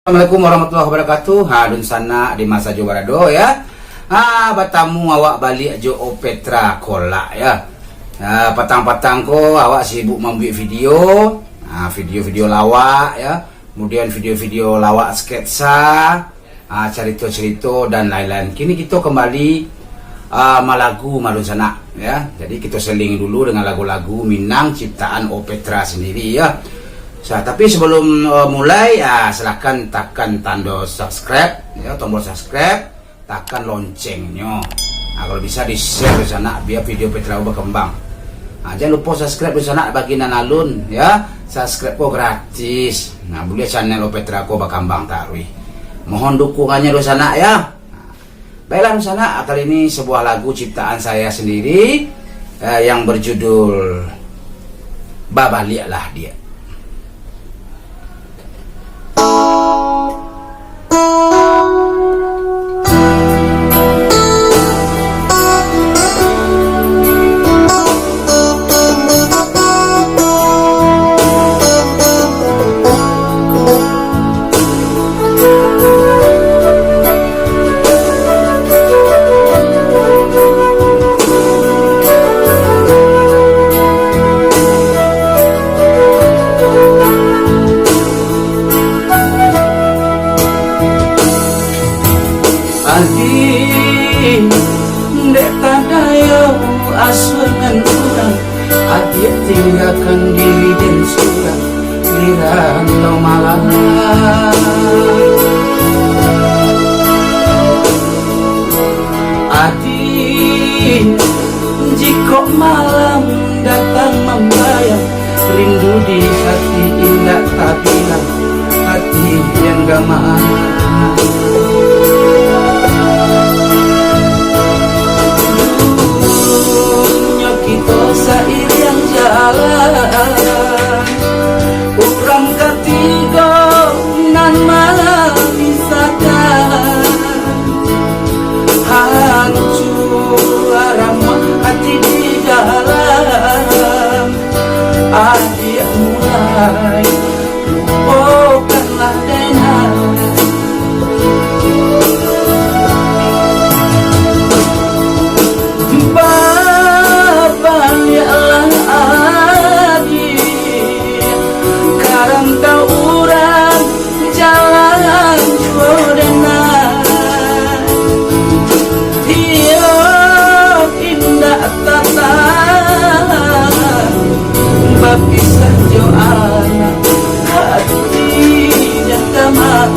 Assalamualaikum warahmatullahi wabarakatuh. Hadun sana di masa Jo Barado ya. Batamu awak balik Jo Petra Kola ya. Patang-patang ko awak sibuk membuat video. Video-video lawak ya. Kemudian video-video lawak sketsa, cerita-cerita dan lain-lain. Kini kita kembali malagu Madun sana ya. Jadi kita seling dulu dengan lagu-lagu Minang ciptaan Petra sendiri ya. Tapi sebelum mulai silahkan tekan tanda subscribe ya, tombol subscribe, tekan loncengnya. Kalau bisa di share di sana biar video Petra berkembang. Jangan lupa subscribe di sana bagian alun ya. Subscribe kok gratis. Boleh channel Petra kok berkembang tarui. Mohon dukungannya di sana ya. Baiklah di sana, kali ini sebuah lagu ciptaan saya sendiri yang berjudul Babalialah Dia. Dek tadayo asuhan kurang, adik tinggalkan diri dan surang di rantau malam. Adik jika malam datang membayang, rindu di hati indah tak bilang, hati yang gamang. Sair yang jalan urang katiga nan malam misakan hancur ramah hati di dalam. Adik mulai lupakanlah denang. Kisah jo anak hati yang tamat.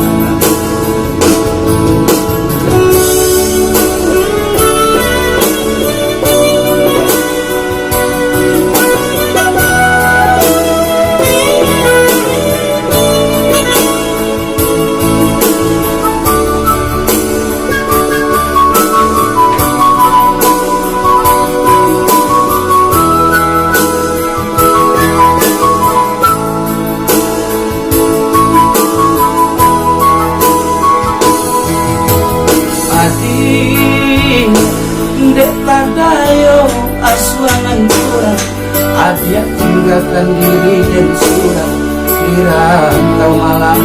Dek tadayo asuhan kurang, adik tinggalkan diri dan surang di rantau malam.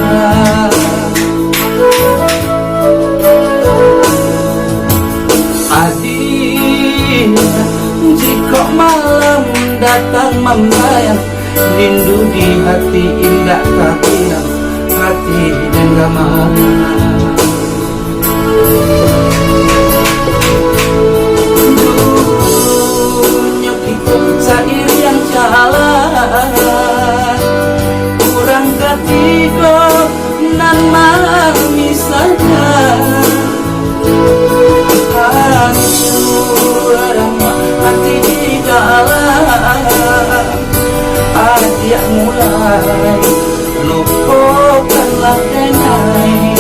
Adik jika malam datang membayang, rindu di hati indah tak bilang, hati dan gamang. Sair yang jalan kurang katigo nan malam misalnya hancur ramah hati di dalam. Adik mulai lupakanlah denai.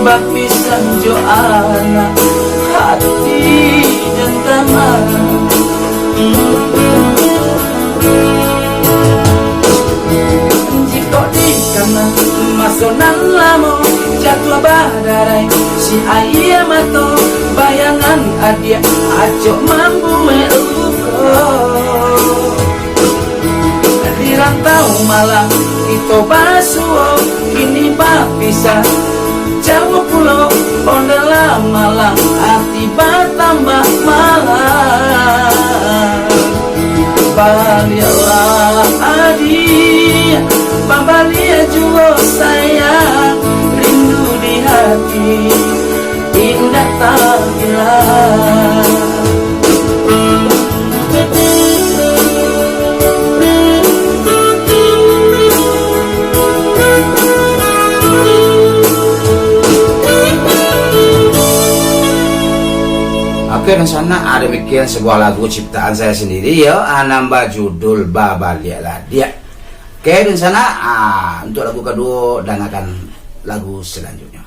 Bak pisan jo anak hati dan ajo membuat luka di rantau malang kita basuh kini bisa jauh pulau ondela malang hati bertambah malang balialah adi babalia juga sayang rindu di hati indah tak hilang. Oke, dan sana ada demikian sebuah lagu ciptaan saya sendiri ya, nambah judul Babalia lah dia. Oke, dan sana untuk lagu kedua dengarkan lagu selanjutnya.